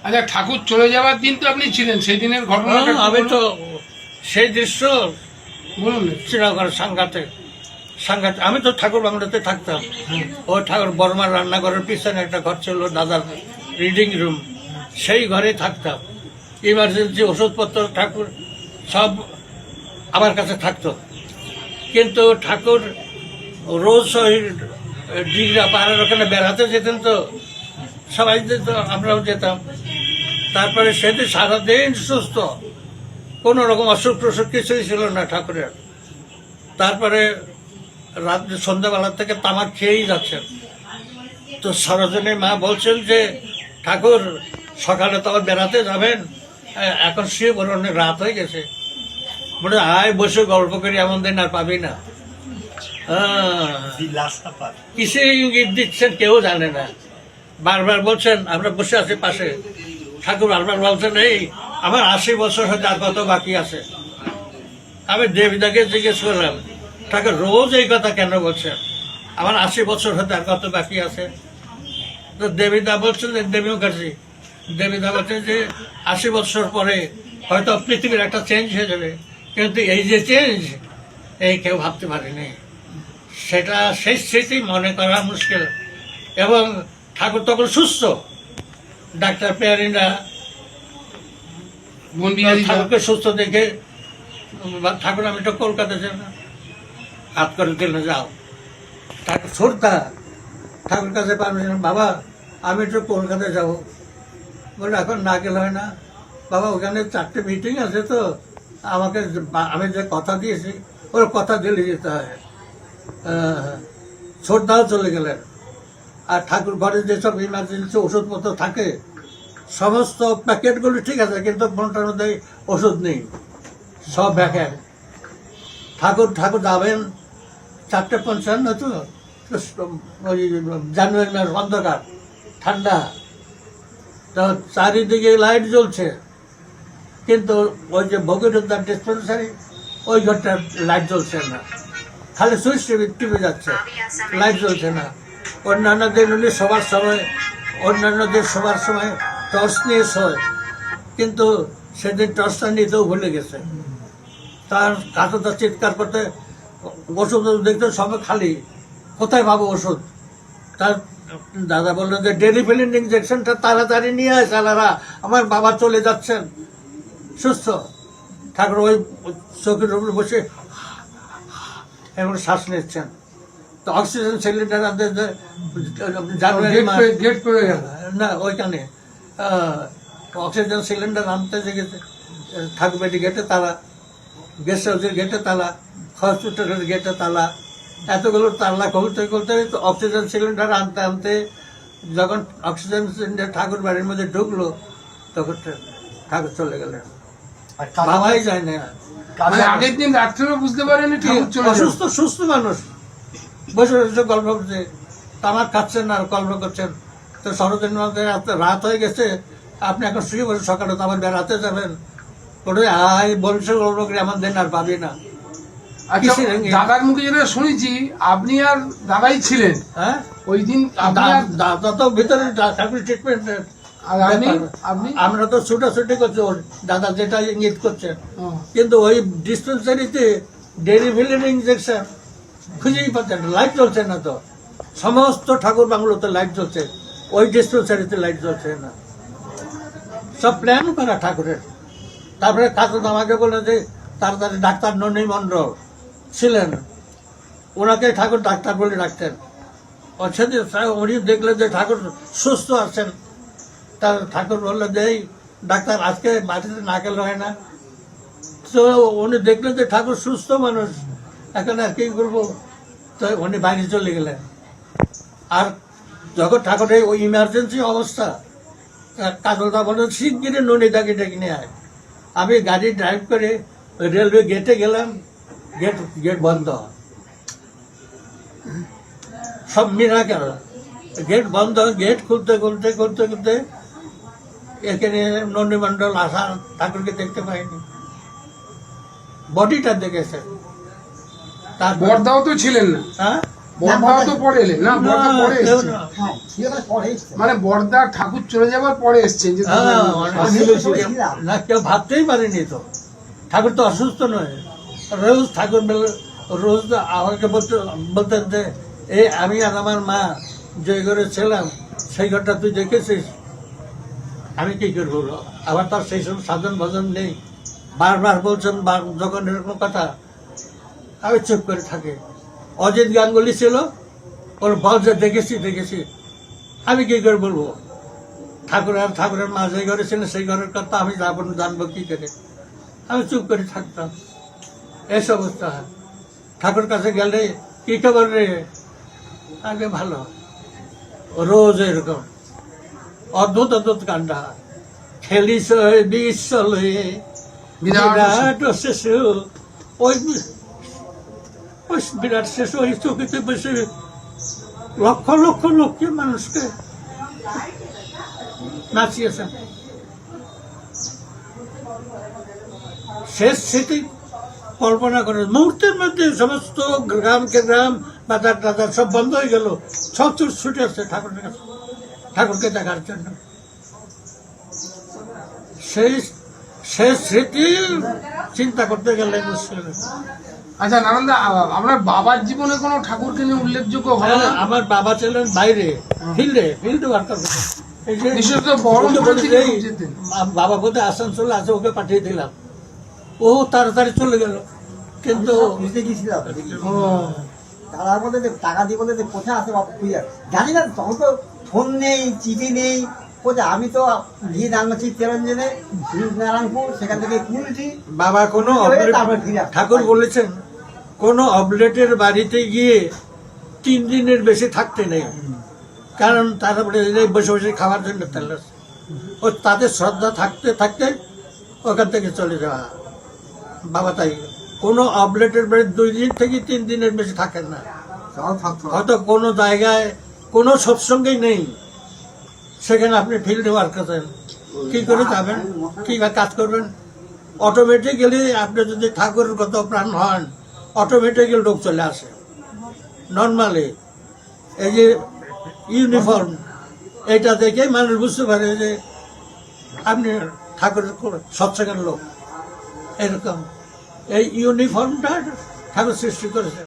আচ্ছা, ঠাকুর চলে যাওয়ার দিন তো আপনি ছিলেন, সেই দিনের ঘটনা আমি তো সেই দৃশ্য বলুন। শ্রীনগর সাংঘাতে সাংঘাতে। আমি তো ঠাকুর বাংলাতে থাকতাম। ওই ঠাকুর বর্মার রান্নাঘরের পিছনে একটা ঘর ছিল, দাদার রিডিং রুম, সেই ঘরেই থাকতাম। ইমার্জেন্সি ওষুধপত্র ঠাকুর সব আমার কাছে থাকতো। কিন্তু ঠাকুর রোজ ওই ডিগরা পাহাড়ের ওখানে বেড়াতে যেতেন, তো সবাই যেত, আমরাও যেতাম। তারপরে সেদিন সারাদিন সুস্থ, কোনো রকম অসুখ টসুখ কিছুই ছিল না ঠাকুরের। তারপরে রাত সন্ধ্যাবেলা থেকে তামাক খেয়েই যাচ্ছেন। তো সরোজিনী মা বলছেন যে ঠাকুর সকালে তো আবার বেড়াতে যাবেন, এখন শুয়ে পড়ে, অনেক রাত হয়ে গেছে, বলে আয় বসে গল্প করি, এমন দিন আর পাবি না। কিসে ইঙ্গিত দিচ্ছেন কেউ জানে না। বারবার বলছেন, আমরা বসে আছি পাশে, ঠাকুর বারবার বলছেন এই আমার 80 বছর হয়তো আর কত বাকি আছে। আমি দেবীদাকে জিজ্ঞেস করলাম, ঠাকুর রোজ এই কথা কেন বলছেন, আমার 80 বছর হয়তো আর কত বাকি আছে? তো দেবীদা বলছেন, দেবী মুখার্জি, দেবীদা বলছেন যে 80 বছর পরে হয়তো পৃথিবীর একটা চেঞ্জ হয়ে যাবে, কিন্তু এই যে চেঞ্জ, এই কেউ ভাবতে পারেনি। সেটা সেই স্মৃতি মনে করা মুশকিল। এবং ঠাকুর তখন সুস্থ, ডাক্তার পেয়ারিনা ঠাকুরকে সুস্থ দেখে, ঠাকুর আমি তো কলকাতা যাব না, হাত করে দিল, যাও। ঠাকুর শ্রদ্ধা, ঠাকুর কাছে পারমিশন, বাবা আমি একটু কলকাতায় যাব। বলে এখন না গেলে হয় না বাবা, ওখানে 4টে মিটিং আছে, তো আমাকে আমি যে কথা দিয়েছি ওর কথা দিলে যেতে হয়। শ্রদ্ধাও চলে গেলেন। আর ঠাকুর ঘরে যেসব ইমার্জেন্সি ওষুধপত্র থাকে সমস্ত প্যাকেটগুলো ঠিক আছে, কিন্তু কোনটার মধ্যে ওষুধ নেই, সব প্যাকেট। ঠাকুর যাবেন 4:55, তো ওই জানুয়ারি মাস, অন্ধকার, ঠান্ডা, তো চারিদিকে লাইট জ্বলছে, কিন্তু ওই যে ভগীরথার ডিসপেন্সারি ওই ঘরটার লাইট জ্বলছে না, খালি সুইচ টিপে যাচ্ছে, লাইট জ্বলছে না। অন্যান্যদের সবার সময়, অন্যান্যদের সবার সময় টর্চ নিয়ে শোয়, কিন্তু সেদিন টর্চটা নিতেও ভুলে গেছে। তার কাকুটা চিৎকার করতে, ওষুধ দেখতে সবাই খালি, কোথায় পাবো ওষুধ? তার দাদা বললো যে ডেরিফিলিন ইঞ্জেকশনটা তাড়াতাড়ি নিয়ে আয় সালারা, আমার বাবা চলে যাচ্ছেন সুস্থ। ঠাকুর ওই চৌকির উপরে বসে এখন শ্বাস নিচ্ছেন। তো অক্সিজেন সিলিন্ডার আনতে জানুয়ারি মাস, গেট করে গেল না ওইখানে অক্সিজেন সিলিন্ডার আনতে গেছে, থাকবে গেটে তালা, গেস্ট হাউসের গেটে তালা, হসপিটালের গেটে তালা, এতগুলো তালা খুলতে খুলতে অক্সিজেন সিলিন্ডার আনতে আনতে যখন অক্সিজেন সিলিন্ডার ঠাকুর বাড়ির মধ্যে ঢুকলো, তখন ঠাকুর চলে গেলেন, বাবাই যায় না। আগের দিন রাত্রেও বুঝতে পারেনি ঠাকুর চলে যাবে। অসুস্থ সুস্থ মানুষ বসে বসে গল্প করছে, তামাক খাচ্ছেন আর গল্প করছেন। তো সরোজিনী রাত হয়ে গেছে, আপনি এখন শুয়ে বসে, সকালে তো আবার বেড়াতে যাবেন, ওটাই আয় বলছে গল্প করে, আমার দিন আর পাবি না। আচ্ছা, দাদার মুখে যেটা শুনেছি আপনি আর দাদাই ছিলেন, হ্যাঁ ওই দিন দাদা তো ভিতরে ঠাকুর ট্রিটমেন্ট, আমরা তো ছুটাছুটি করছি, ওর দাদা যেটা ইঙ্গিত করছেন, কিন্তু ওই ডিসপেন্সারিতে ডেরিফিলিন ইঞ্জেকশন খুঁজেই পাচ্ছেন না, লাইট জ্বলছে না। তো সমস্ত ঠাকুর বাংলোতে লাইট জ্বলছে, ওই ডিসপেন্সারিতে লাইট জ্বলছে না, সব প্ল্যান করা ঠাকুরের। তারপরে কাকুর আমাকে বলে যে তাড়াতাড়ি ডাক্তার ননী মণ্ডল ছিলেন, ওনাকে ঠাকুর ডাক্তার বলে ডাকতেন। সেদিন উনি দেখলেন যে ঠাকুর সুস্থ আছেন, তার ঠাকুর বললেন যে এই ডাক্তার আজকে বাড়িতে না গেলে হয় না। তো উনি দেখলেন যে ঠাকুর সুস্থ মানুষ, এখন আর কি করবো, তো উনি বাইরে চলে গেলেন। আর যখন ঠাকুরের ওই ইমার্জেন্সি অবস্থা, কাকুরদা বললেন শিগগিরি ননীদাকে ডেকে নিয়ে আয়। আমি গাড়ি ড্রাইভ করে রেলওয়ে গেটে গেলাম, গেট বন্ধ, সব মিরাকেল, গেট বন্ধ। গেট খুলতে খুলতে খুলতে খুলতে এখানে নন্দী মণ্ডল আসা, ঠাকুরকে দেখতে পাইনি, বডিটা দেখেছে। তার বড়দাও তো ছিলেন না, হ্যাঁ বর্দা তো পরে এলেন না, বর্দা পরে কেউ এসছেন। না। হ্যাঁ ছেলেবেলা পরে এসছে। মানে বর্দা ঠাকুর চলে যাবার পরে এসছেন যে হ্যাঁ, আমি তো ছিলাম। না কেউ ভাবতেই পারেনি তো। ঠাকুর তো অসুস্থ নয়, রোজ ঠাকুর রোজ আমাকে বলতেন যে এই আমি আর আমার মা যে ঘরে ছিলাম সেই ঘরটা তুই দেখেছিস, আমি কি করবো? আবার তার সেই সব সাধন ভজন নেই, বারবার বলছেন যখন এরকম কথা আমি চুপ করে থাকি। অজিত গাঙ্গুলি ছিল, ওর বল যে দেখেছি দেখেছি, আমি কি করে বলবো? ঠাকুর আর ঠাকুরের মা যে ঘরে ছিলেন সেই ঘরের কথা আমি জানবো কি করে? আমি চুপ করে থাকতাম। এই অবস্থা। ঠাকুর কাছে গেলে কি খবর রে, আগে ভালো, রোজ এরকম অদ্ভুত অদ্ভুত কাণ্ডা। খেলিস বিশ্ব লয়ে বিরাট শিশু, ওই ওই বিরাট শিশু ওই চকিতে বসে লক্ষ লক্ষ লক্ষ মানুষকে নাচিয়েছেন। শেষ স্মৃতি কল্পনা করে মুহূর্তের মধ্যে সমস্ত গ্রামকে গ্রাম, বাজার টাজার সব বন্ধ হয়ে গেল, সব ছুটে আসছে ঠাকুরের কাছে, ঠাকুরকে দেখার জন্য। সেই শেষ স্মৃতি চিন্তা করতে গেলে মুশকিল। আচ্ছা নারায়ণদা, আপনার বাবার জীবনে কোনো ঠাকুরকে নিয়ে উল্লেখযোগ্য ঘটনা? আমার বাবা ছিলেন বাইরে, ফিল্ড ওয়ার্কার। বিশেষত বহরমপুরের দিকে খুব যেতেন। বাবা কোথায় আসানসোলে আছে, ওকে পাঠিয়ে দিলাম, ও তাড়াতাড়ি চলে গেল। কিন্তু খুঁজতে গিয়েছিলাম। ও, তারা বলে যে টাকা দিয়ে বলে যে কোথায় আছে বাবা খুঁজে জানি না, তখন তো ফোন নেই, চিঠি নেই, কোথায়? আমি তো গিয়ে জানলাম চিত্তরঞ্জনে নারায়ণপুর, সেখান থেকে কুলছি। বাবা কোনো তারপরে ফিরে আসলাম। ঠাকুর বলেছেন কোনো অবলেটের বাড়িতে গিয়ে 3 দিনের বেশি থাকতে নেই, কারণ তারপরে বসে বসে খাওয়ার জন্য তাহলে ও তাদের শ্রদ্ধা থাকতে থাকতে ওখান থেকে চলে যাওয়া। বাবা তাই কোনো অবলেটের বাড়ি 2 দিন থেকে 3 দিনের বেশি থাকেন না। সব থাকতো। হয়তো কোনো জায়গায় কোনো সৎসঙ্গই নেই, সেখানে আপনি ফিল্ড ওয়ার্ক করেন, কি করে যাবেন, কি কাজ করবেন? অটোমেটিক্যালি আপনি যদি ঠাকুরের কত প্রাণ হন, অটোমেটিক্যালি লোক চলে আসে। নর্মালি এই যে ইউনিফর্ম, এটা দেখে মানুষ বুঝতে পারে যে আপনি ঠাকুরের সৎসঙ্গের লোক। এরকম এই ইউনিফর্মটা ঠাকুর সৃষ্টি করেছে।